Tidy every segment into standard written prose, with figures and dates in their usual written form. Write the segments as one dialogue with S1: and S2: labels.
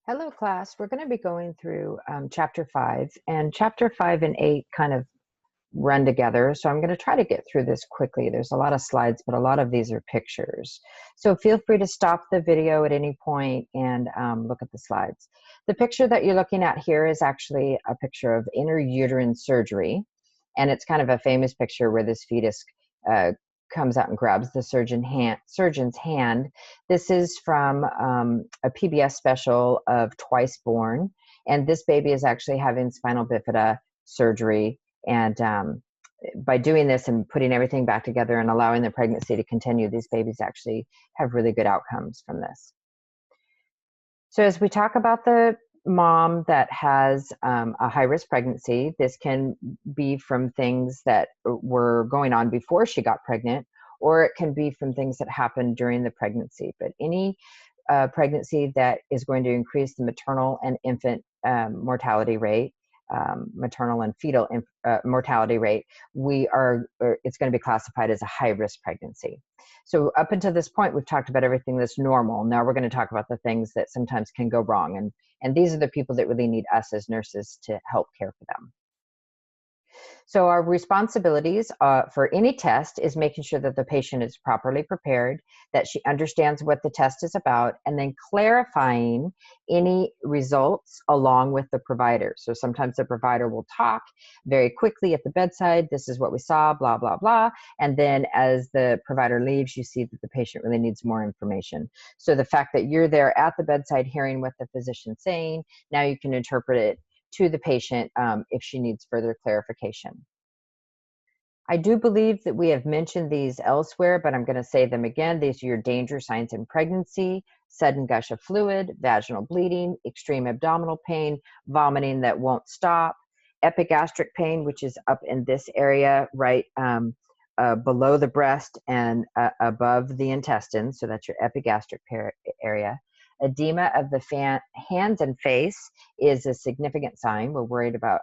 S1: Hello, class. We're going to be going through chapter 5, and chapter 5 and 8 kind of run together. So I'm going to try to get through this quickly. There's a lot of slides, but a lot of these are pictures. So feel free to stop the video at any point and look at the slides. The picture that you're looking at here is actually a picture of intrauterine surgery. And it's kind of a famous picture where this fetus comes out and grabs the surgeon's hand. This is from a PBS special of Twice Born, and this baby is actually having spinal bifida surgery. And by doing this and putting everything back together and allowing the pregnancy to continue, these babies actually have really good outcomes from this. So as we talk about the mom that has a high-risk pregnancy, this can be from things that were going on before she got pregnant, or it can be from things that happened during the pregnancy. But any pregnancy that is going to increase the maternal and infant mortality rate, maternal and fetal mortality rate, it's going to be classified as a high-risk pregnancy. So up until this point, we've talked about everything that's normal. Now we're going to talk about the things that sometimes can go wrong. And these are the people that really need us as nurses to help care for them. So our responsibilities for any test is making sure that the patient is properly prepared, that she understands what the test is about, and then clarifying any results along with the provider. So sometimes the provider will talk very quickly at the bedside, this is what we saw, blah, blah, blah. And then as the provider leaves, you see that the patient really needs more information. So the fact that you're there at the bedside hearing what the physician's saying, now you can interpret it to the patient if she needs further clarification. I do believe that we have mentioned these elsewhere, but I'm going to say them again. These are your danger signs in pregnancy: sudden gush of fluid, vaginal bleeding, extreme abdominal pain, vomiting that won't stop, epigastric pain, which is up in this area, right below the breast and above the intestines. So that's your epigastric area. Edema of the hands and face is a significant sign. We're worried about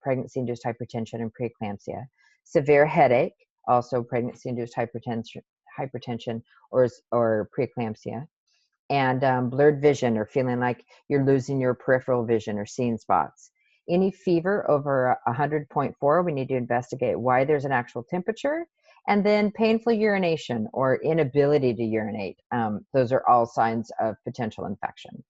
S1: pregnancy-induced hypertension and preeclampsia. Severe headache, also pregnancy-induced hypertension or preeclampsia. And blurred vision, or feeling like you're losing your peripheral vision or seeing spots. Any fever over 100.4, we need to investigate why there's an actual temperature. And then painful urination or inability to urinate. Those are all signs of potential infection.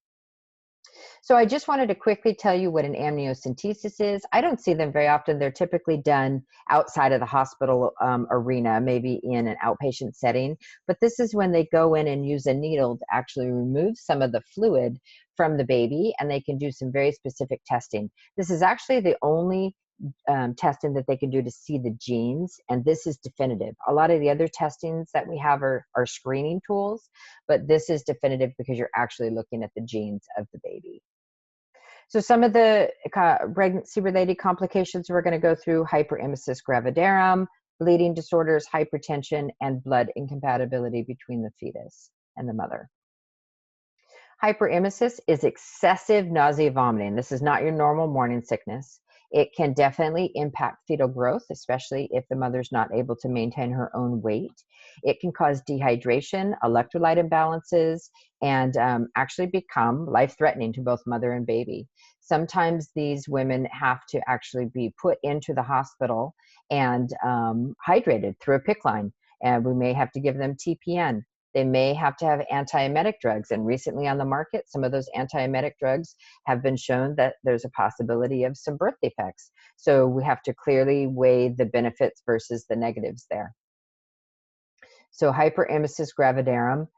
S1: So I just wanted to quickly tell you what an amniocentesis is. I don't see them very often. They're typically done outside of the hospital arena, maybe in an outpatient setting. But this is when they go in and use a needle to actually remove some of the fluid from the baby, and they can do some very specific testing. This is actually the only testing that they can do to see the genes, and this is definitive. A lot of the other testings that we have are screening tools, but this is definitive because you're actually looking at the genes of the baby. So some of the pregnancy-related complications we're going to go through: hyperemesis gravidarum, bleeding disorders, hypertension, and blood incompatibility between the fetus and the mother. Hyperemesis is excessive nausea, vomiting. This is not your normal morning sickness. It can definitely impact fetal growth, especially if the mother's not able to maintain her own weight. It can cause dehydration, electrolyte imbalances, and actually become life-threatening to both mother and baby. Sometimes these women have to actually be put into the hospital and hydrated through a PICC line, and we may have to give them TPN. They may have to have antiemetic drugs, and recently on the market, some of those antiemetic drugs have been shown that there's a possibility of some birth defects. So we have to clearly weigh the benefits versus the negatives there. So hyperemesis gravidarum,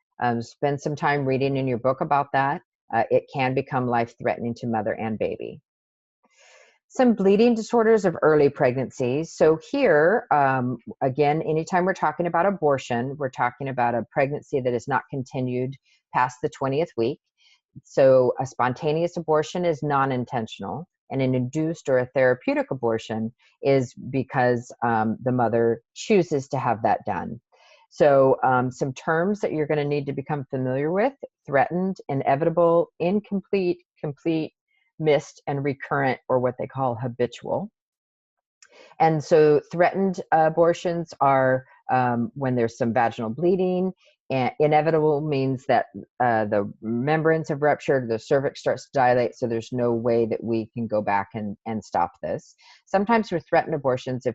S1: spend some time reading in your book about that. It can become life-threatening to mother and baby. Some bleeding disorders of early pregnancy. So here, again, anytime we're talking about abortion, we're talking about a pregnancy that is not continued past the 20th week. So a spontaneous abortion is non-intentional, and an induced or a therapeutic abortion is because the mother chooses to have that done. So some terms that you're going to need to become familiar with: threatened, inevitable, incomplete, complete, missed, and recurrent, or what they call habitual. And so threatened abortions are when there's some vaginal bleeding, And inevitable means that the membranes have ruptured, the cervix starts to dilate, so there's no way that we can go back and stop this. Sometimes with threatened abortions,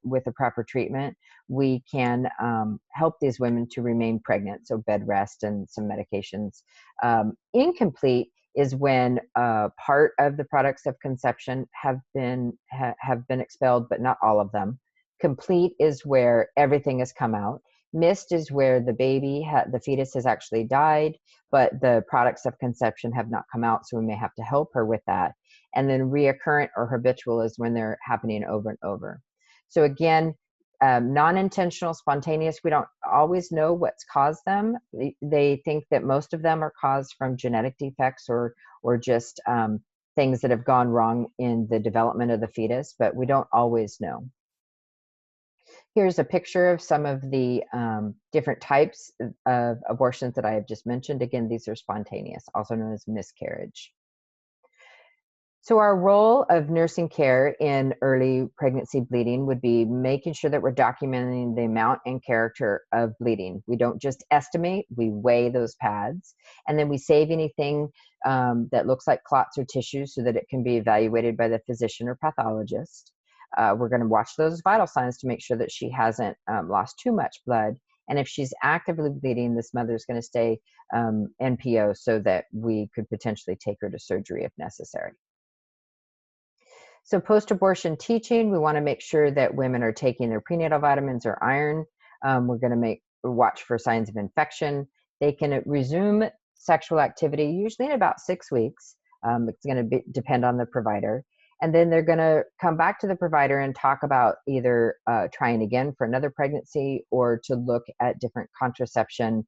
S1: with the proper treatment, we can help these women to remain pregnant, so bed rest and some medications. Incomplete is when part of the products of conception have been expelled, but not all of them. Complete is where everything has come out. Missed is where the baby, the fetus has actually died, but the products of conception have not come out, so we may have to help her with that. And then reoccurrent or habitual is when they're happening over and over. So again, non-intentional, spontaneous, we don't always know what's caused them. They think that most of them are caused from genetic defects or just things that have gone wrong in the development of the fetus, but we don't always know. Here's a picture of some of the different types of abortions that I have just mentioned. Again, these are spontaneous, also known as miscarriage. So our role of nursing care in early pregnancy bleeding would be making sure that we're documenting the amount and character of bleeding. We don't just estimate, we weigh those pads, and then we save anything that looks like clots or tissues so that it can be evaluated by the physician or pathologist. We're going to watch those vital signs to make sure that she hasn't lost too much blood. And if she's actively bleeding, this mother is going to stay NPO so that we could potentially take her to surgery if necessary. So post-abortion teaching, we want to make sure that women are taking their prenatal vitamins or iron. We're going to watch for signs of infection. They can resume sexual activity usually in about 6 weeks. It's going to depend on the provider. And then they're going to come back to the provider and talk about either trying again for another pregnancy or to look at different contraception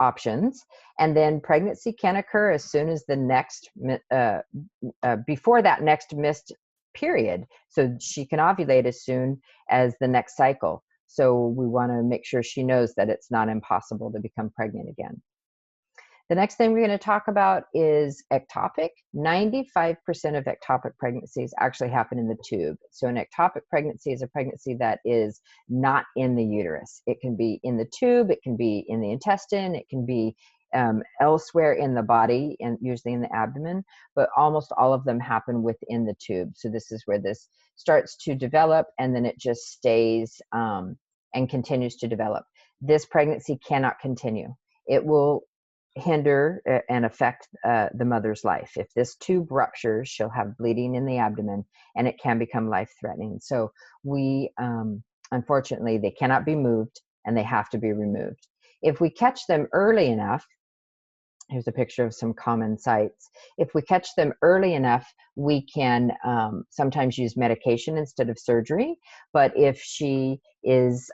S1: options. And then pregnancy can occur as soon as the next, before that next missed period. So she can ovulate as soon as the next cycle. So we want to make sure she knows that it's not impossible to become pregnant again. The next thing we're going to talk about is ectopic. 95% of ectopic pregnancies actually happen in the tube. So an ectopic pregnancy is a pregnancy that is not in the uterus. It can be in the tube, it can be in the intestine, it can be elsewhere in the body, and usually in the abdomen, but almost all of them happen within the tube. So this is where this starts to develop, and then it just stays and continues to develop. This pregnancy cannot continue. It will hinder and affect the mother's life. If this tube ruptures, she'll have bleeding in the abdomen, and it can become life-threatening. So we, unfortunately, they cannot be moved, and they have to be removed. If we catch them early enough, here's a picture of some common sites. If we catch them early enough, we can sometimes use medication instead of surgery. But if she is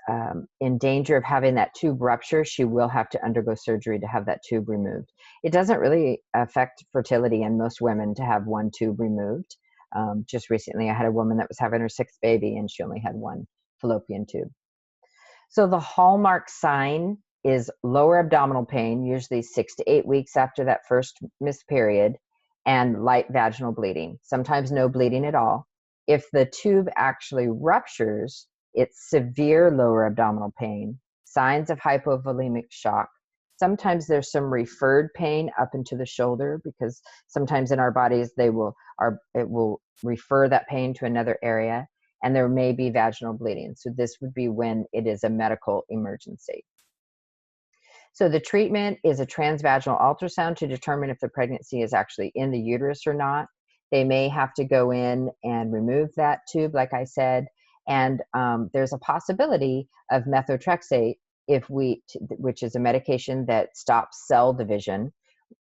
S1: in danger of having that tube rupture, she will have to undergo surgery to have that tube removed. It doesn't really affect fertility in most women to have one tube removed. Just recently, I had a woman that was having her 6th baby, and she only had one fallopian tube. So the hallmark sign is lower abdominal pain, usually 6 to 8 weeks after that first missed period, and light vaginal bleeding, sometimes no bleeding at all. If the tube actually ruptures, it's severe lower abdominal pain, signs of hypovolemic shock. Sometimes there's some referred pain up into the shoulder, because sometimes in our bodies it will refer that pain to another area, and there may be vaginal bleeding. So this would be when it is a medical emergency. So the treatment is a transvaginal ultrasound to determine if the pregnancy is actually in the uterus or not. They may have to go in and remove that tube, like I said, and there's a possibility of methotrexate, which is a medication that stops cell division.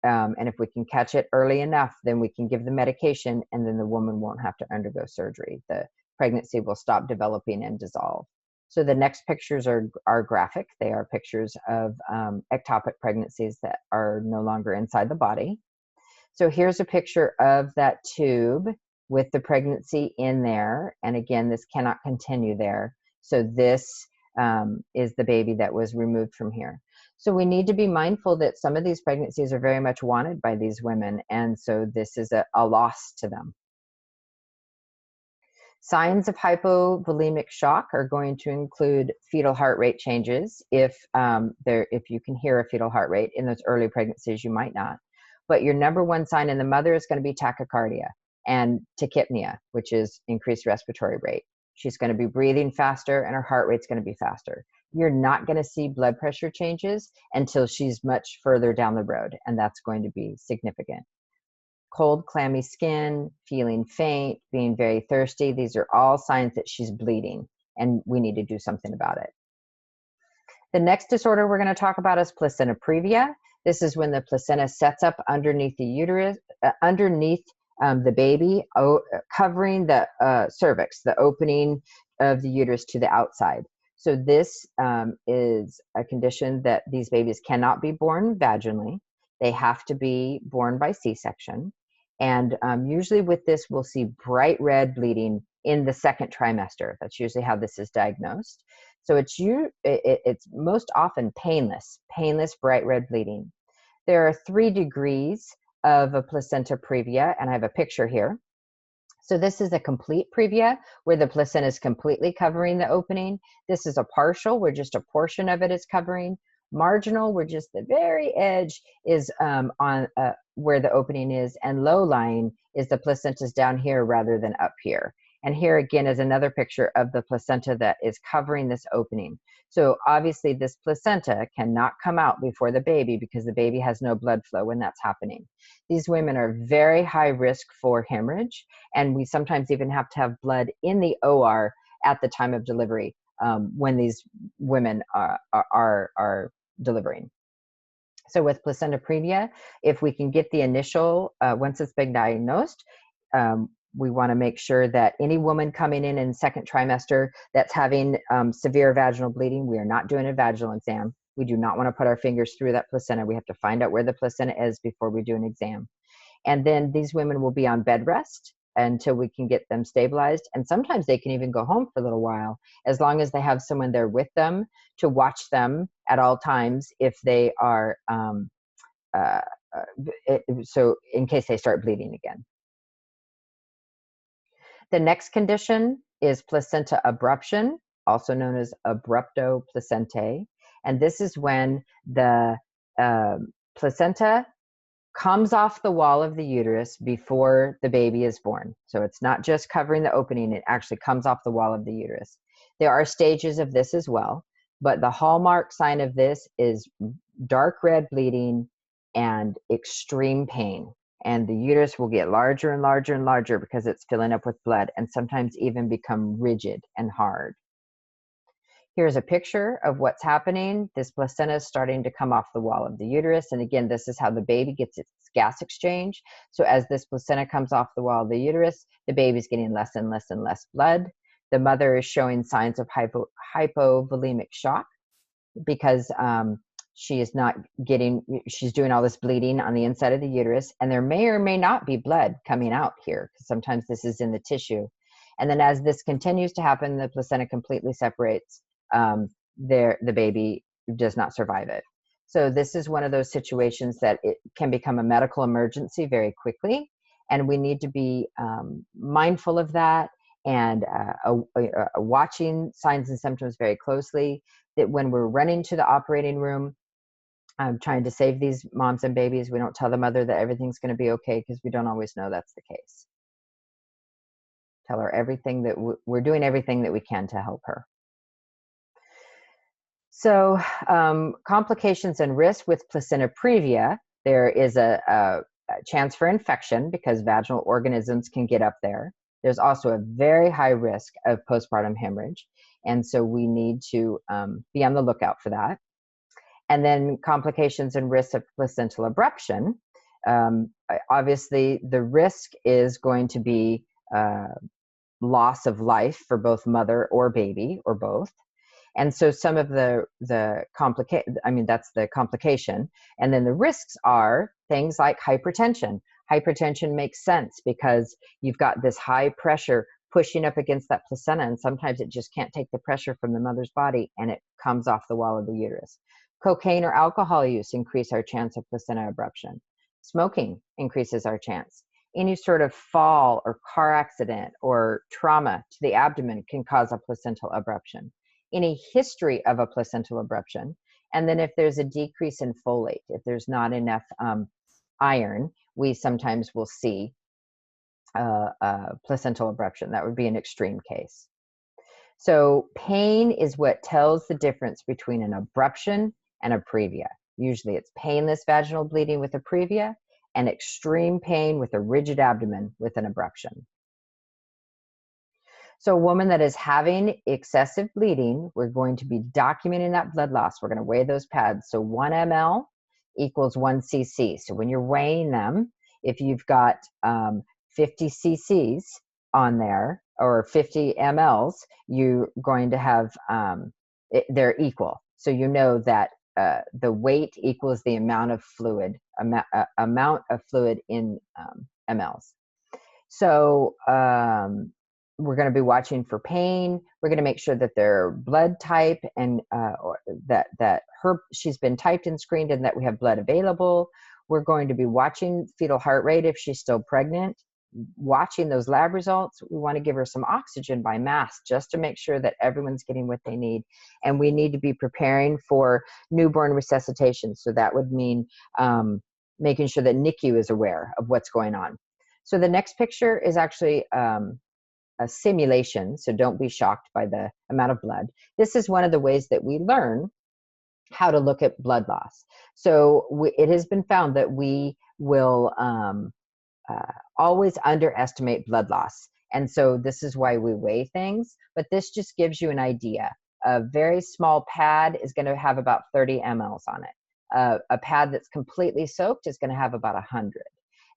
S1: And if we can catch it early enough, then we can give the medication, and then the woman won't have to undergo surgery. The pregnancy will stop developing and dissolve. So the next pictures are graphic. They are pictures of ectopic pregnancies that are no longer inside the body. So here's a picture of that tube with the pregnancy in there. And again, this cannot continue there. So this is the baby that was removed from here. So we need to be mindful that some of these pregnancies are very much wanted by these women. And so this is a loss to them. Signs of hypovolemic shock are going to include fetal heart rate changes. If you can hear a fetal heart rate in those early pregnancies, you might not. But your number one sign in the mother is going to be tachycardia and tachypnea, which is increased respiratory rate. She's going to be breathing faster and her heart rate's going to be faster. You're not going to see blood pressure changes until she's much further down the road, and that's going to be significant. Cold, clammy skin, feeling faint, being very thirsty. These are all signs that she's bleeding, and we need to do something about it. The next disorder we're going to talk about is placenta previa. This is when the placenta sets up underneath the uterus, underneath the baby, covering the cervix, the opening of the uterus to the outside. So this is a condition that these babies cannot be born vaginally. They have to be born by C-section. And usually with this, we'll see bright red bleeding in the second trimester. That's usually how this is diagnosed. So it's most often painless bright red bleeding. There are 3 degrees of a placenta previa, and I have a picture here. So this is a complete previa where the placenta is completely covering the opening. This is a partial where just a portion of it is covering. Marginal where just the very edge is on where the opening is, and low lying is the placenta's down here rather than up here. And here again is another picture of the placenta that is covering this opening. So obviously this placenta cannot come out before the baby because the baby has no blood flow when that's happening. These women are very high risk for hemorrhage, and we sometimes even have to have blood in the OR at the time of delivery when these women are delivering. So with placenta previa, if we can get the initial, once it's been diagnosed, we want to make sure that any woman coming in second trimester that's having severe vaginal bleeding, we are not doing a vaginal exam. We do not want to put our fingers through that placenta. We have to find out where the placenta is before we do an exam. And then these women will be on bed rest until we can get them stabilized. And sometimes they can even go home for a little while, as long as they have someone there with them to watch them at all times if they are, so in case they start bleeding again. The next condition is placenta abruption, also known as abruptoplacentae. And this is when the placenta comes off the wall of the uterus before the baby is born. So it's not just covering the opening, it actually comes off the wall of the uterus. There are stages of this as well, but the hallmark sign of this is dark red bleeding and extreme pain. And the uterus will get larger and larger and larger because it's filling up with blood, and sometimes even become rigid and hard. Here's a picture of what's happening. This placenta is starting to come off the wall of the uterus. And again, this is how the baby gets its gas exchange. So as this placenta comes off the wall of the uterus, the baby's getting less and less and less blood. The mother is showing signs of hypovolemic shock because she's doing all this bleeding on the inside of the uterus, and there may or may not be blood coming out here because sometimes this is in the tissue. And then as this continues to happen, the placenta completely separates. The baby does not survive it. So this is one of those situations that it can become a medical emergency very quickly, and we need to be mindful of that and watching signs and symptoms very closely, that when we're running to the operating room, trying to save these moms and babies, we don't tell the mother that everything's going to be okay, because we don't always know that's the case. Tell her everything that we're doing everything that we can to help her. So complications and risk with placenta previa, there is a chance for infection because vaginal organisms can get up there. There's also a very high risk of postpartum hemorrhage. And so we need to be on the lookout for that. And then complications and risks of placental abruption. Obviously, the risk is going to be loss of life for both mother or baby or both. And so some of that's the complication. And then the risks are things like hypertension. Hypertension makes sense because you've got this high pressure pushing up against that placenta, and sometimes it just can't take the pressure from the mother's body and it comes off the wall of the uterus. Cocaine or alcohol use increase our chance of placenta abruption. Smoking increases our chance. Any sort of fall or car accident or trauma to the abdomen can cause a placental abruption. Any history of a placental abruption, and then if there's a decrease in folate, if there's not enough iron, we sometimes will see placental abruption. That would be an extreme case. So pain is what tells the difference between an abruption and a previa. Usually it's painless vaginal bleeding with a previa and extreme pain with a rigid abdomen with an abruption. So a woman that is having excessive bleeding, we're going to be documenting that blood loss. We're going to weigh those pads. So 1 ml equals 1 cc. So when you're weighing them, if you've got 50 cc's on there or 50 mLs, you're going to have, they're equal. So you know that the weight equals the amount of fluid, amount of fluid in mLs. So we're going to be watching for pain. We're going to make sure that their blood type and that she's been typed and screened and that we have blood available. We're going to be watching fetal heart rate if she's still pregnant, watching those lab results. We want to give her some oxygen by mask just to make sure that everyone's getting what they need. And we need to be preparing for newborn resuscitation. So that would mean making sure that NICU is aware of what's going on. So the next picture is actually a simulation, so don't be shocked by the amount of blood. This is one of the ways that we learn how to look at blood loss. So it has been found that we will always underestimate blood loss. And so this is why we weigh things, but this just gives you an idea. A very small pad is going to have about 30 mLs on it. A pad that's completely soaked is going to have about 100.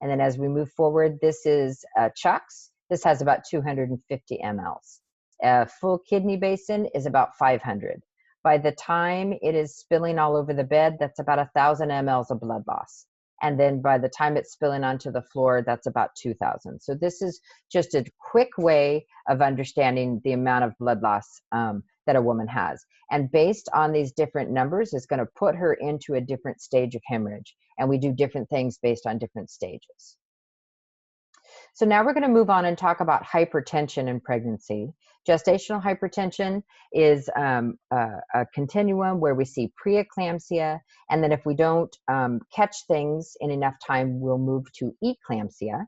S1: And then as we move forward, this is Chuck's. This has about 250 mLs. A full kidney basin is about 500. By the time it is spilling all over the bed, that's about 1,000 mLs of blood loss. And then by the time it's spilling onto the floor, that's about 2,000. So this is just a quick way of understanding the amount of blood loss that a woman has. And based on these different numbers, it's going to put her into a different stage of hemorrhage. And we do different things based on different stages. So now we're going to move on and talk about hypertension in pregnancy. Gestational hypertension is a continuum where we see preeclampsia, and then if we don't catch things in enough time, we'll move to eclampsia.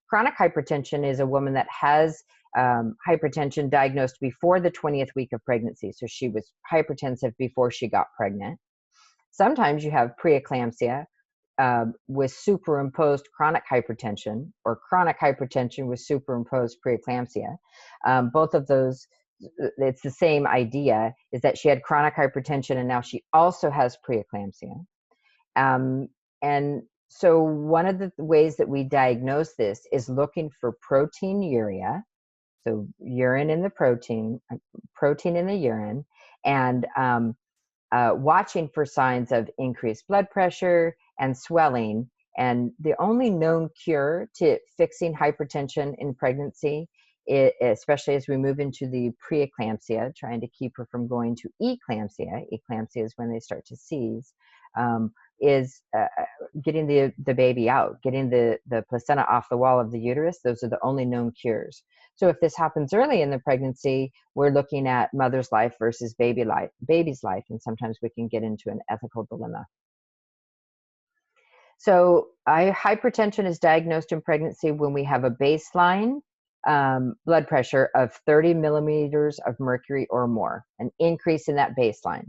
S1: Chronic hypertension is a woman that has hypertension diagnosed before the 20th week of pregnancy. So she was hypertensive before she got pregnant. Sometimes you have preeclampsia with superimposed chronic hypertension, or chronic hypertension with superimposed preeclampsia. Both of those, it's the same idea, is that she had chronic hypertension and now she also has preeclampsia. And so one of the ways that we diagnose this is looking for proteinuria, so urine in the protein in the urine, and watching for signs of increased blood pressure and swelling. And the only known cure to fixing hypertension in pregnancy, especially as we move into the preeclampsia, trying to keep her from going to eclampsia, eclampsia is when they start to seize, is getting the baby out, getting the placenta off the wall of the uterus. Those are the only known cures. So if this happens early in the pregnancy, we're looking at mother's life versus baby's life, and sometimes we can get into an ethical dilemma. So hypertension is diagnosed in pregnancy when we have a baseline blood pressure of 30 millimeters of mercury or more, an increase in that baseline.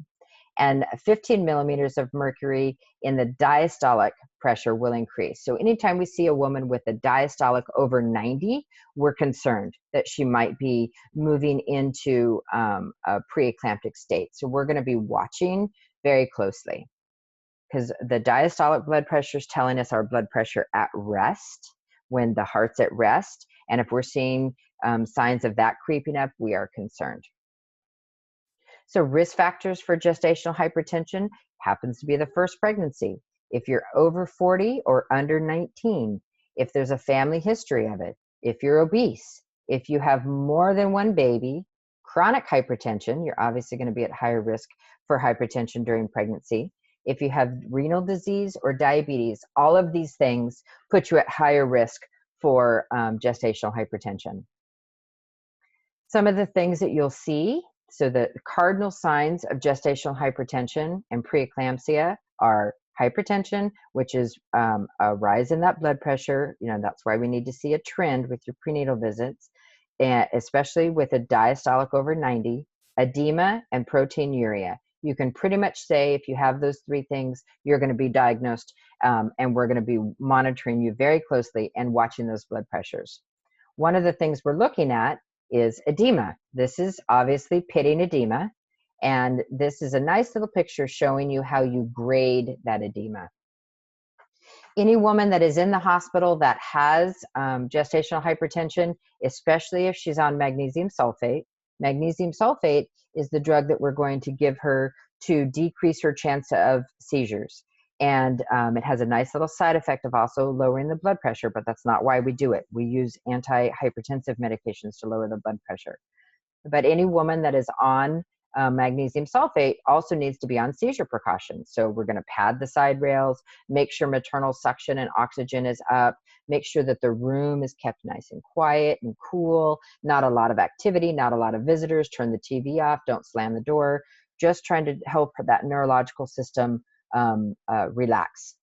S1: And 15 millimeters of mercury in the diastolic pressure will increase. So anytime we see a woman with a diastolic over 90, we're concerned that she might be moving into a preeclamptic state. So we're going to be watching very closely, because the diastolic blood pressure is telling us our blood pressure at rest, when the heart's at rest. And if we're seeing signs of that creeping up, we are concerned. So risk factors for gestational hypertension happens to be the first pregnancy. If you're over 40 or under 19, if there's a family history of it, if you're obese, if you have more than one baby, chronic hypertension, you're obviously going to be at higher risk for hypertension during pregnancy. If you have renal disease or diabetes, all of these things put you at higher risk for gestational hypertension. Some of the things that you'll see, so the cardinal signs of gestational hypertension and preeclampsia are hypertension, which is a rise in that blood pressure. You know, that's why we need to see a trend with your prenatal visits, and especially with a diastolic over 90, edema, and proteinuria. You can pretty much say if you have those three things, you're going to be diagnosed, and we're going to be monitoring you very closely and watching those blood pressures. One of the things we're looking at is edema. This is obviously pitting edema, and this is a nice little picture showing you how you grade that edema. Any woman that is in the hospital that has gestational hypertension, especially if she's on magnesium sulfate is the drug that we're going to give her to decrease her chance of seizures. And it has a nice little side effect of also lowering the blood pressure, but that's not why we do it. We use antihypertensive medications to lower the blood pressure. But any woman that is on magnesium sulfate also needs to be on seizure precautions. So we're going to pad the side rails, make sure maternal suction and oxygen is up, make sure that the room is kept nice and quiet and cool, not a lot of activity, not a lot of visitors, turn the TV off, don't slam the door, just trying to help that neurological system relax.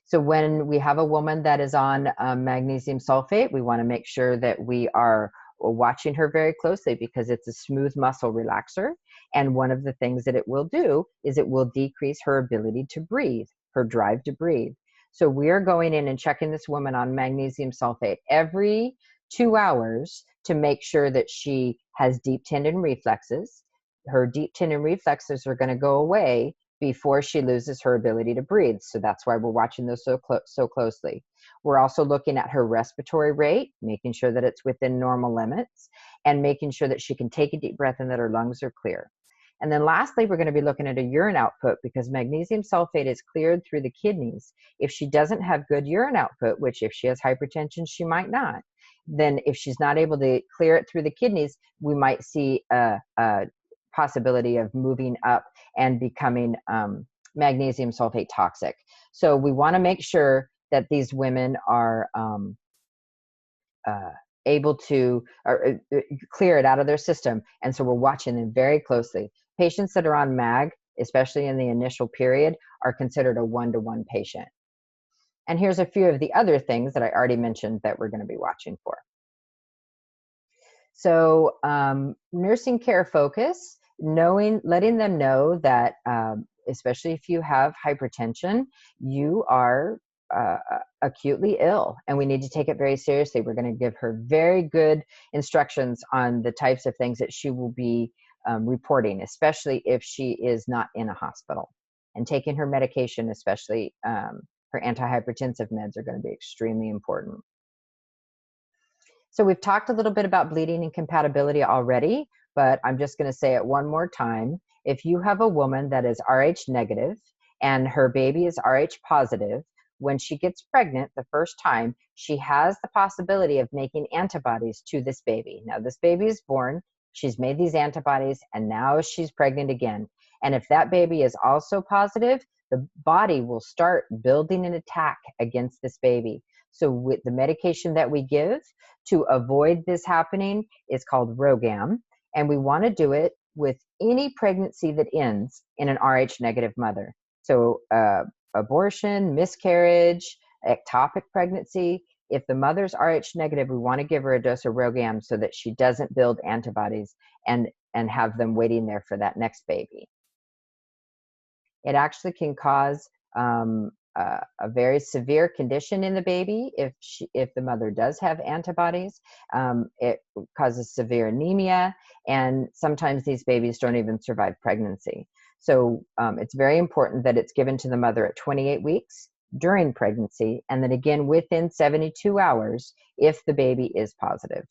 S1: So when we have a woman that is on magnesium sulfate, we want to make sure that we are watching her very closely because it's a smooth muscle relaxer. And one of the things that it will do is it will decrease her ability to breathe, her drive to breathe. So we are going in and checking this woman on magnesium sulfate every 2 hours to make sure that she has deep tendon reflexes. Her deep tendon reflexes are going to go away before she loses her ability to breathe. So that's why we're watching those so closely. We're also looking at her respiratory rate, making sure that it's within normal limits, and making sure that she can take a deep breath and that her lungs are clear. And then lastly, we're going to be looking at a urine output because magnesium sulfate is cleared through the kidneys. If she doesn't have good urine output, which if she has hypertension, she might not, then if she's not able to clear it through the kidneys, we might see a possibility of moving up and becoming magnesium sulfate toxic. So we want to make sure that these women are able to clear it out of their system. And so we're watching them very closely. Patients that are on MAG, especially in the initial period, are considered a one-to-one patient. And here's a few of the other things that I already mentioned that we're going to be watching for. So nursing care focus, letting them know that especially if you have hypertension, you are acutely ill and we need to take it very seriously. We're going to give her very good instructions on the types of things that she will be reporting, especially if she is not in a hospital. And taking her medication, especially her antihypertensive meds, are going to be extremely important. So we've talked a little bit about bleeding incompatibility already, but I'm just going to say it one more time. If you have a woman that is Rh negative and her baby is Rh positive, when she gets pregnant the first time, she has the possibility of making antibodies to this baby. Now, this baby is born, she's made these antibodies, and now she's pregnant again. And if that baby is also positive, the body will start building an attack against this baby. So with the medication that we give to avoid this happening is called Rogam, and we want to do it with any pregnancy that ends in an Rh negative mother. So abortion, miscarriage, ectopic pregnancy. If the mother's Rh negative, we want to give her a dose of Rogam so that she doesn't build antibodies and have them waiting there for that next baby. It actually can cause a very severe condition in the baby if the mother does have antibodies. It causes severe anemia, and sometimes these babies don't even survive pregnancy. So it's very important that it's given to the mother at 28 weeks during pregnancy, and then again within 72 hours if the baby is positive.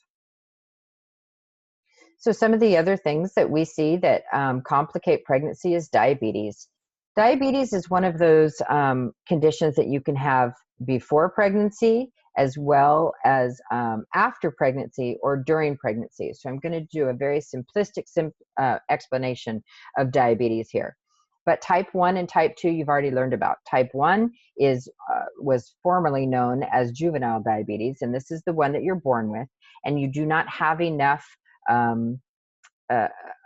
S1: So some of the other things that we see that complicate pregnancy is diabetes. Diabetes is one of those conditions that you can have before pregnancy as well as after pregnancy or during pregnancy. So I'm going to do a very simplistic explanation of diabetes here. But type 1 and type 2, you've already learned about. Type 1 was formerly known as juvenile diabetes, and this is the one that you're born with, and you do not have enough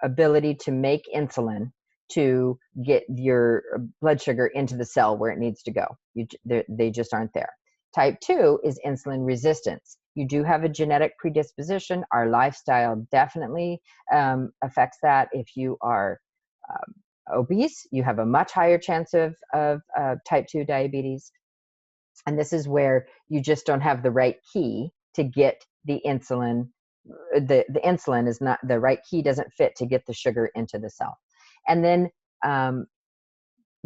S1: ability to make insulin to get your blood sugar into the cell where it needs to go. They just aren't there. Type 2 is insulin resistance. You do have a genetic predisposition. Our lifestyle definitely affects that. If you are obese, you have a much higher chance of type 2 diabetes. And this is where you just don't have the right key to get the insulin. The insulin is not, the right key doesn't fit to get the sugar into the cell. And then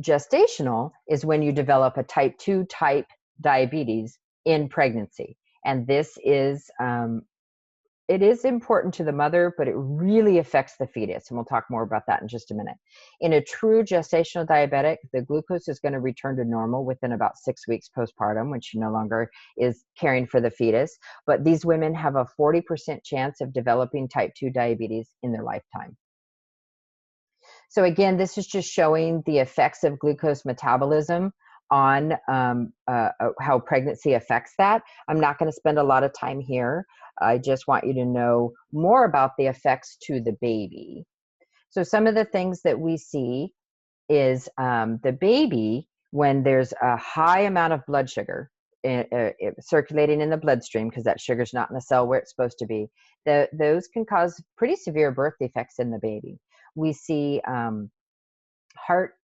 S1: gestational is when you develop a type 2 type diabetes in pregnancy. And this is, it is important to the mother, but it really affects the fetus. And we'll talk more about that in just a minute. In a true gestational diabetic, the glucose is going to return to normal within about 6 weeks postpartum, when she no longer is caring for the fetus. But these women have a 40% chance of developing type 2 diabetes in their lifetime. So again, this is just showing the effects of glucose metabolism on how pregnancy affects that. I'm not going to spend a lot of time here. I just want you to know more about the effects to the baby. So some of the things that we see is the baby, when there's a high amount of blood sugar circulating in the bloodstream, because that sugar's not in the cell where it's supposed to be, those can cause pretty severe birth defects in the baby. We see heart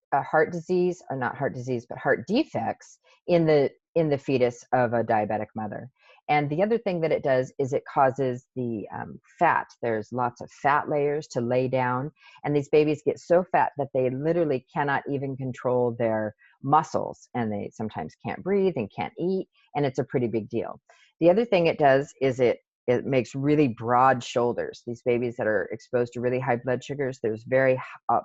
S1: disease, or not heart disease, but heart defects in the fetus of a diabetic mother. And the other thing that it does is it causes the fat. There's lots of fat layers to lay down, and these babies get so fat that they literally cannot even control their muscles, and they sometimes can't breathe and can't eat, and it's a pretty big deal. The other thing it does is it makes really broad shoulders. These babies that are exposed to really high blood sugars, there's very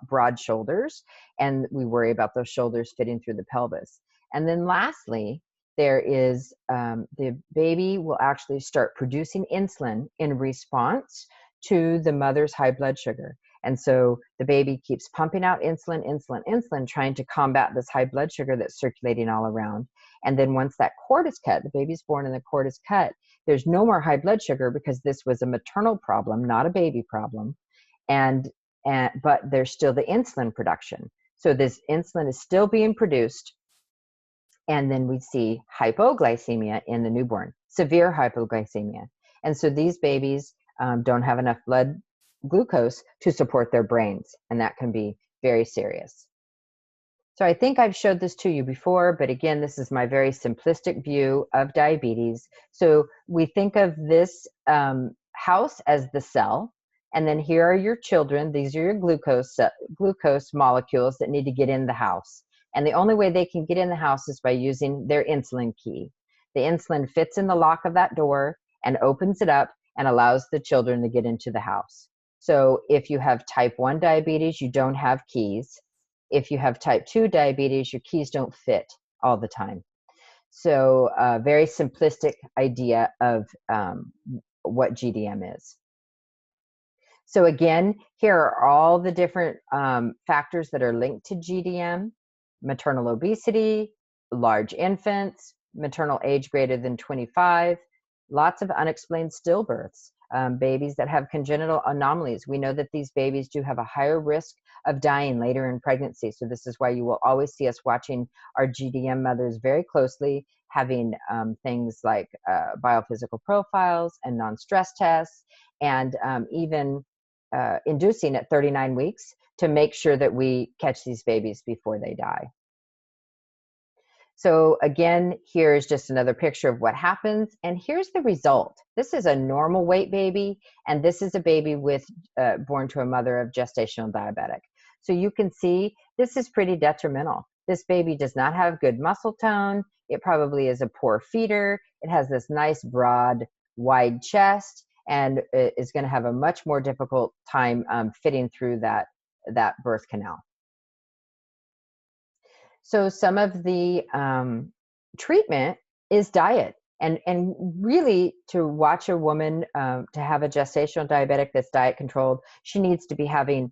S1: broad shoulders, and we worry about those shoulders fitting through the pelvis. And then lastly, there is the baby will actually start producing insulin in response to the mother's high blood sugar. And so the baby keeps pumping out insulin, trying to combat this high blood sugar that's circulating all around. And then once that cord is cut, the baby's born and the cord is cut, there's no more high blood sugar, because this was a maternal problem, not a baby problem. But there's still the insulin production. So this insulin is still being produced. And then we see hypoglycemia in the newborn, severe hypoglycemia. And so these babies don't have enough blood glucose to support their brains, and that can be very serious. So I think I've showed this to you before, but again, this is my very simplistic view of diabetes. So we think of this house as the cell, and then here are your children. These are your glucose molecules that need to get in the house. And the only way they can get in the house is by using their insulin key. The insulin fits in the lock of that door and opens it up and allows the children to get into the house. So if you have type 1 diabetes, you don't have keys. If you have type 2 diabetes, your keys don't fit all the time. So a very simplistic idea of what GDM is. So again, here are all the different factors that are linked to GDM: maternal obesity, large infants, maternal age greater than 25, lots of unexplained stillbirths, babies that have congenital anomalies. We know that these babies do have a higher risk of dying later in pregnancy. So this is why you will always see us watching our GDM mothers very closely, having things like biophysical profiles and non-stress tests, and even inducing at 39 weeks to make sure that we catch these babies before they die. So again, here's just another picture of what happens, and here's the result. This is a normal weight baby, and this is a baby with born to a mother of gestational diabetic. So you can see this is pretty detrimental. This baby does not have good muscle tone. It probably is a poor feeder. It has this nice, broad, wide chest, and it is going to have a much more difficult time fitting through that birth canal. So some of the treatment is diet. And really, to watch a woman to have a gestational diabetic that's diet controlled, she needs to be having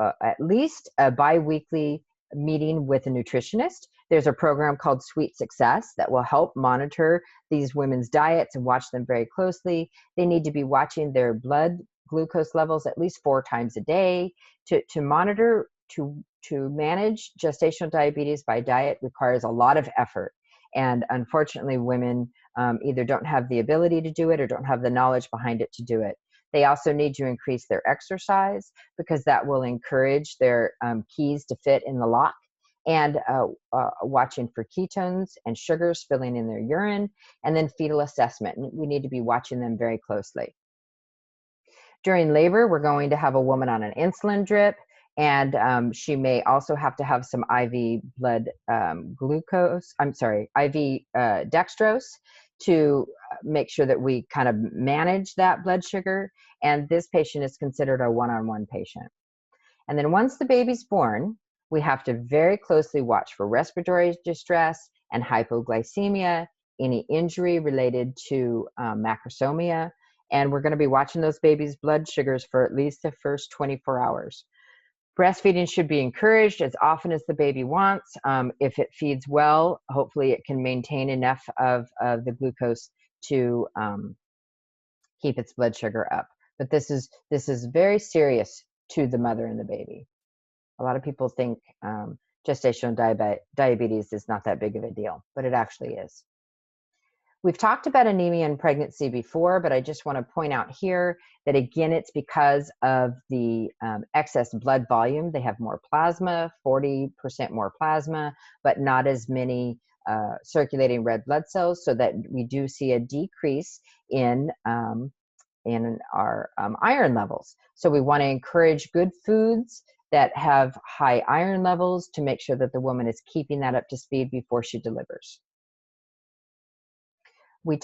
S1: at least a bi-weekly meeting with a nutritionist. There's a program called Sweet Success that will help monitor these women's diets and watch them very closely. They need to be watching their blood glucose levels at least 4 times a day. To monitor, to manage gestational diabetes by diet requires a lot of effort. And unfortunately, women either don't have the ability to do it or don't have the knowledge behind it to do it. They also need to increase their exercise because that will encourage their keys to fit in the lock, and watching for ketones and sugars filling in their urine, and then fetal assessment. We need to be watching them very closely. During labor, we're going to have a woman on an insulin drip, and she may also have to have some IV blood glucose, IV dextrose to make sure that we kind of manage that blood sugar. And this patient is considered a one-on-one patient. And then once the baby's born, we have to very closely watch for respiratory distress and hypoglycemia, any injury related to macrosomia, and we're going to be watching those babies' blood sugars for at least the first 24 hours. Breastfeeding should be encouraged as often as the baby wants. If it feeds well, hopefully it can maintain enough of the glucose to keep its blood sugar up. But this is very serious to the mother and the baby. A lot of people think gestational diabetes is not that big of a deal, but it actually is. We've talked about anemia in pregnancy before, but I just want to point out here that, again, it's because of the excess blood volume. They have more plasma, 40% more plasma, but not as many circulating red blood cells, so that we do see a decrease in our iron levels. So we want to encourage good foods that have high iron levels to make sure that the woman is keeping that up to speed before she delivers. We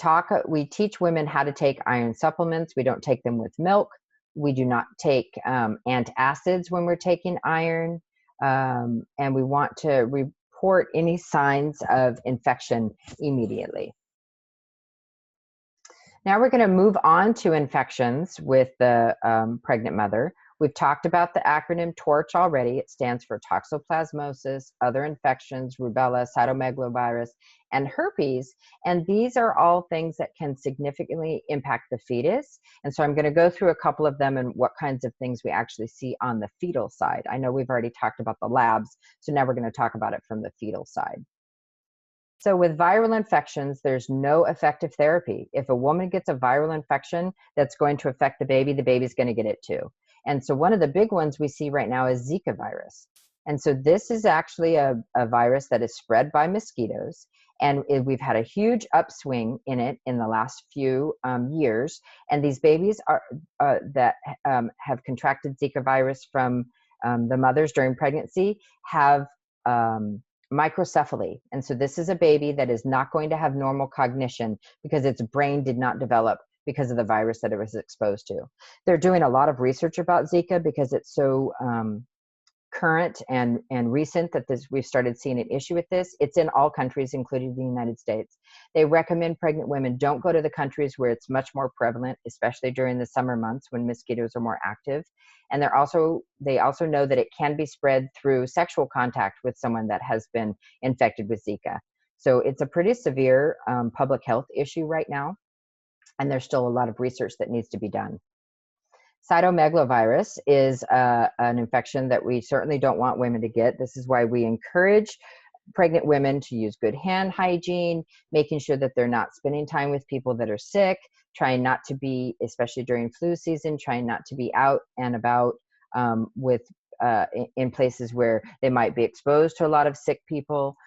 S1: teach women how to take iron supplements. We don't take them with milk. We do not take antacids when we're taking iron. And we want to report any signs of infection immediately. Now we're going to move on to infections with the pregnant mother. We've talked about the acronym TORCH already. It stands for toxoplasmosis, other infections, rubella, cytomegalovirus, and herpes. And these are all things that can significantly impact the fetus. And so I'm going to go through a couple of them and what kinds of things we actually see on the fetal side. I know we've already talked about the labs, so now we're going to talk about it from the fetal side. So with viral infections, there's no effective therapy. If a woman gets a viral infection that's going to affect the baby's going to get it too. And so one of the big ones we see right now is Zika virus. And so this is actually a virus that is spread by mosquitoes. And we've had a huge upswing in it in the last few years. And these babies that have contracted Zika virus from the mothers during pregnancy have microcephaly. And so this is a baby that is not going to have normal cognition because its brain did not develop because of the virus that it was exposed to. They're doing a lot of research about Zika because it's so current and recent that we've started seeing an issue with this. It's in all countries, including the United States. They recommend pregnant women don't go to the countries where it's much more prevalent, especially during the summer months when mosquitoes are more active. And they also know that it can be spread through sexual contact with someone that has been infected with Zika. So it's a pretty severe public health issue right now. And there's still a lot of research that needs to be done. Cytomegalovirus is an infection that we certainly don't want women to get. This is why we encourage pregnant women to use good hand hygiene, making sure that they're not spending time with people that are sick, trying not to be, especially during flu season, trying not to be out and about in places where they might be exposed to a lot of sick people.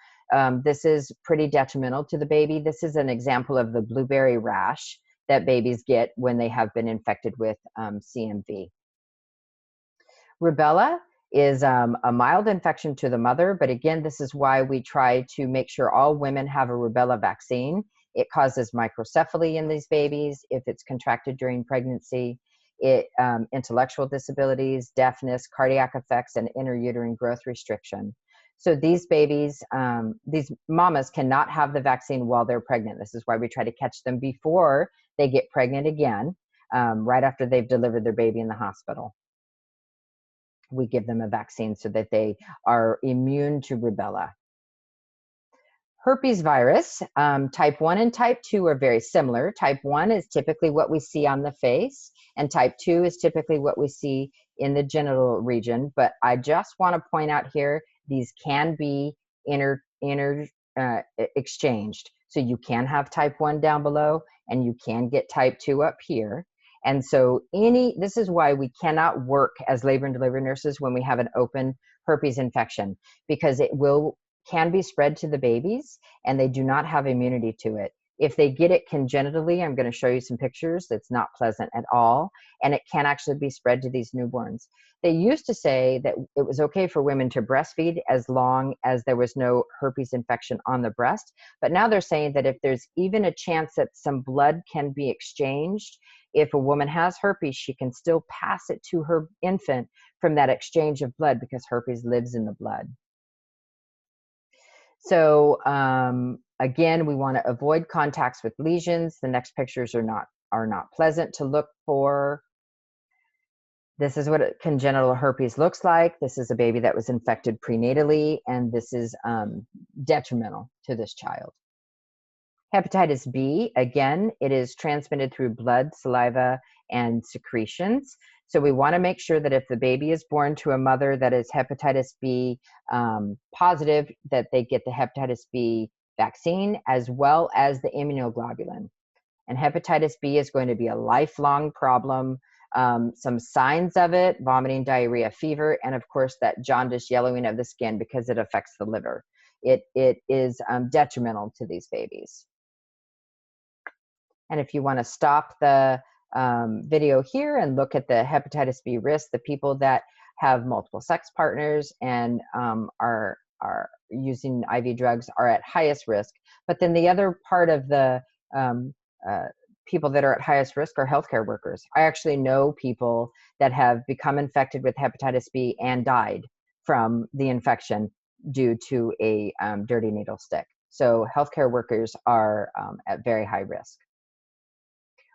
S1: This is pretty detrimental to the baby. This is an example of the blueberry rash that babies get when they have been infected with CMV. Rubella is a mild infection to the mother, but again, this is why we try to make sure all women have a rubella vaccine. It causes microcephaly in these babies if it's contracted during pregnancy. Intellectual disabilities, deafness, cardiac effects, and intrauterine growth restriction. So these babies, these mamas cannot have the vaccine while they're pregnant. This is why we try to catch them before they get pregnant again, right after they've delivered their baby in the hospital. we give them a vaccine so that they are immune to rubella. Herpes virus, type 1 and type 2 are very similar. Type 1 is typically what we see on the face, and type 2 is typically what we see in the genital region. But I just want to point out here, these can be exchanged. So you can have type 1 down below, and you can get type 2 up here. And so this is why we cannot work as labor and delivery nurses when we have an open herpes infection, because it can be spread to the babies and they do not have immunity to it. If they get it congenitally, I'm going to show you some pictures, that's not pleasant at all, and it can actually be spread to these newborns. They used to say that it was okay for women to breastfeed as long as there was no herpes infection on the breast, but now they're saying that if there's even a chance that some blood can be exchanged, if a woman has herpes, she can still pass it to her infant from that exchange of blood, because herpes lives in the blood. So again, we want to avoid contacts with lesions. The next pictures are not pleasant to look for. This is what congenital herpes looks like. This is a baby that was infected prenatally, and this is detrimental to this child. Hepatitis B, again, it is transmitted through blood, saliva, and secretions. So we want to make sure that if the baby is born to a mother that is hepatitis B positive, that they get the hepatitis B vaccine as well as the immunoglobulin. And hepatitis B is going to be a lifelong problem. Some signs of it: vomiting, diarrhea, fever, and of course that jaundice yellowing of the skin, because it affects the liver. It is detrimental to these babies. And if you want to stop the video here and look at the hepatitis B risk, the people that have multiple sex partners and are using IV drugs are at highest risk. But then the other part of the people that are at highest risk are healthcare workers. I actually know people that have become infected with hepatitis B and died from the infection due to a dirty needle stick. So healthcare workers are at very high risk.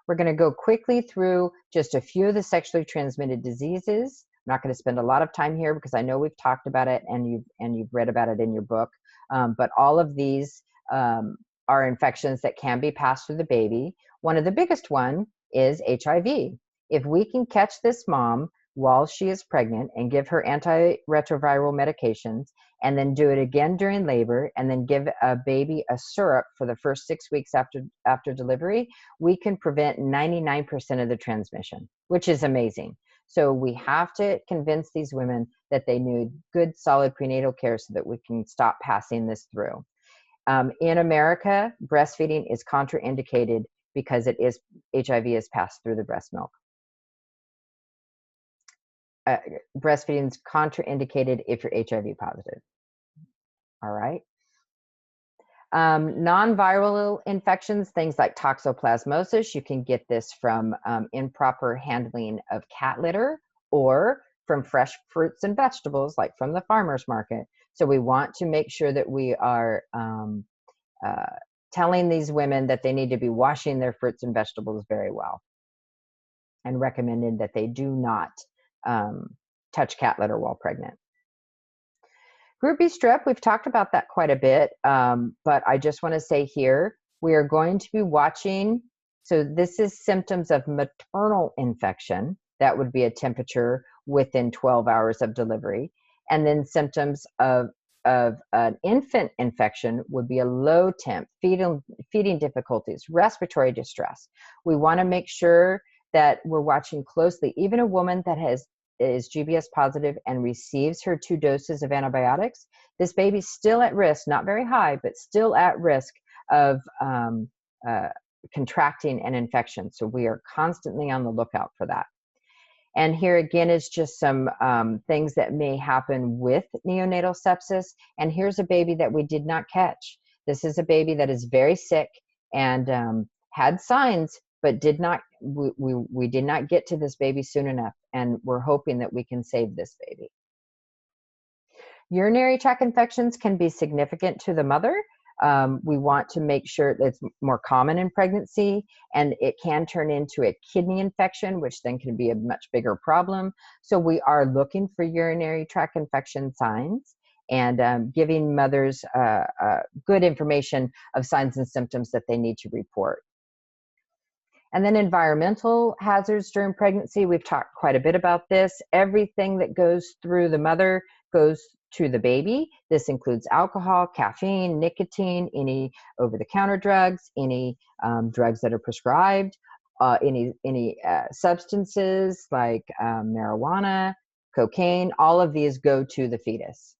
S1: We're going to go quickly through just a few of the sexually transmitted diseases. I'm not going to spend a lot of time here because I know we've talked about it and you've read about it in your book. But all of these are infections that can be passed through the baby. One of the biggest one is HIV. If we can catch this mom while she is pregnant and give her antiretroviral medications, and then do it again during labor, and then give a baby a syrup for the first 6 weeks after delivery, we can prevent 99% of the transmission, which is amazing. So we have to convince these women that they need good, solid prenatal care so that we can stop passing this through. In America, breastfeeding is contraindicated because HIV is passed through the breast milk. Breastfeeding is contraindicated if you're HIV positive. All right. Non-viral infections, things like toxoplasmosis, you can get this from improper handling of cat litter or from fresh fruits and vegetables, like from the farmer's market. So we want to make sure that we are telling these women that they need to be washing their fruits and vegetables very well, and recommending that they do not touch cat litter while pregnant. Group B strep, we've talked about that quite a bit, but I just want to say here, we are going to be watching. So this is symptoms of maternal infection. That would be a temperature within 12 hours of delivery. And then symptoms of an infant infection would be a low temp, feeding difficulties, respiratory distress. We want to make sure that we're watching closely. Even a woman that is GBS positive and receives her 2 doses of antibiotics, this baby's still at risk, not very high, but still at risk of contracting an infection. So we are constantly on the lookout for that. And here again is just some things that may happen with neonatal sepsis. And here's a baby that we did not catch. This is a baby that is very sick and had signs, but we did not get to this baby soon enough, and we're hoping that we can save this baby. Urinary tract infections can be significant to the mother. We want to make sure that it's more common in pregnancy, and it can turn into a kidney infection, which then can be a much bigger problem. So we are looking for urinary tract infection signs and giving mothers good information of signs and symptoms that they need to report. And then environmental hazards during pregnancy. We've talked quite a bit about this. Everything that goes through the mother goes to the baby. This includes alcohol, caffeine, nicotine, any over-the-counter drugs, any drugs that are prescribed, any substances like marijuana, cocaine. All of these go to the fetus.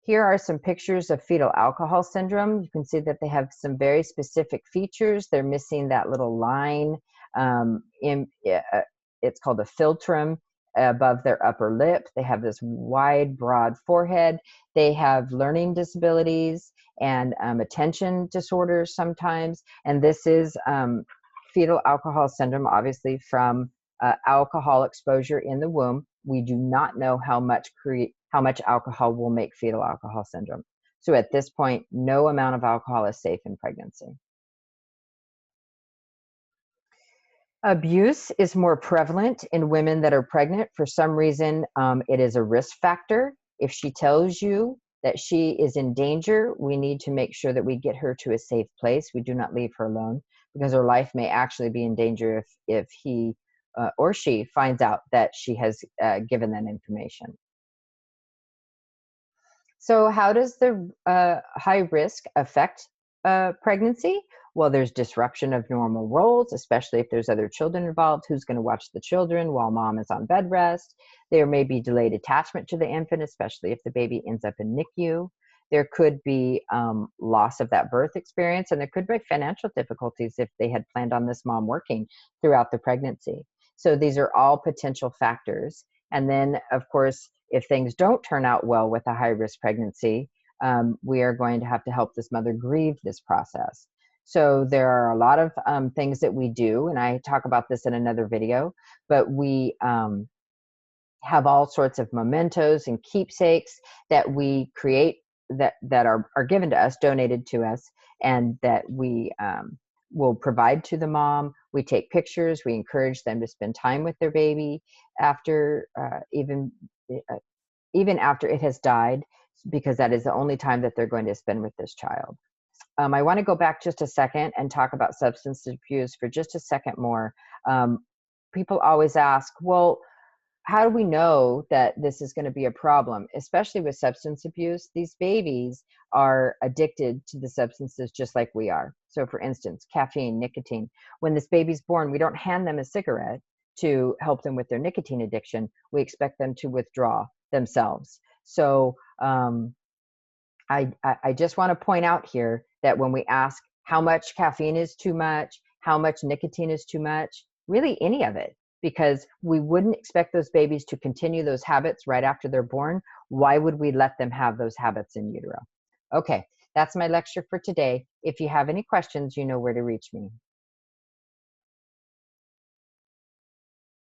S1: Here are some pictures of fetal alcohol syndrome. You can see that they have some very specific features. They're missing that little line. It's called a philtrum above their upper lip. They have this wide, broad forehead. They have learning disabilities and attention disorders sometimes. And this is fetal alcohol syndrome, obviously from alcohol exposure in the womb. We do not know how much alcohol will make fetal alcohol syndrome. So at this point, no amount of alcohol is safe in pregnancy. Abuse is more prevalent in women that are pregnant. For some reason, it is a risk factor. If she tells you that she is in danger, we need to make sure that we get her to a safe place. We do not leave her alone, because her life may actually be in danger if he or she finds out that she has given that information. So how does the high risk affect pregnancy? Well, there's disruption of normal roles, especially if there's other children involved. Who's going to watch the children while mom is on bed rest? There may be delayed attachment to the infant, especially if the baby ends up in NICU. There could be loss of that birth experience, and there could be financial difficulties if they had planned on this mom working throughout the pregnancy. So these are all potential factors. And then, of course, if things don't turn out well with a high-risk pregnancy, we are going to have to help this mother grieve this process. So there are a lot of things that we do, and I talk about this in another video, but we have all sorts of mementos and keepsakes that we create that are given to us, donated to us, and that we will provide to the mom. We take pictures. We encourage them to spend time with their baby after even after it has died, because that is the only time that they're going to spend with this child. I want to go back just a second and talk about substance abuse for just a second more. People always ask, well, how do we know that this is going to be a problem? Especially with substance abuse, these babies are addicted to the substances just like we are. So for instance, caffeine, nicotine. When this baby's born, we don't hand them a cigarette to help them with their nicotine addiction. We expect them to withdraw themselves. So I just want to point out here that when we ask how much caffeine is too much, how much nicotine is too much, really any of it, because we wouldn't expect those babies to continue those habits right after they're born. Why would we let them have those habits in utero? Okay, that's my lecture for today. If you have any questions, you know where to reach me.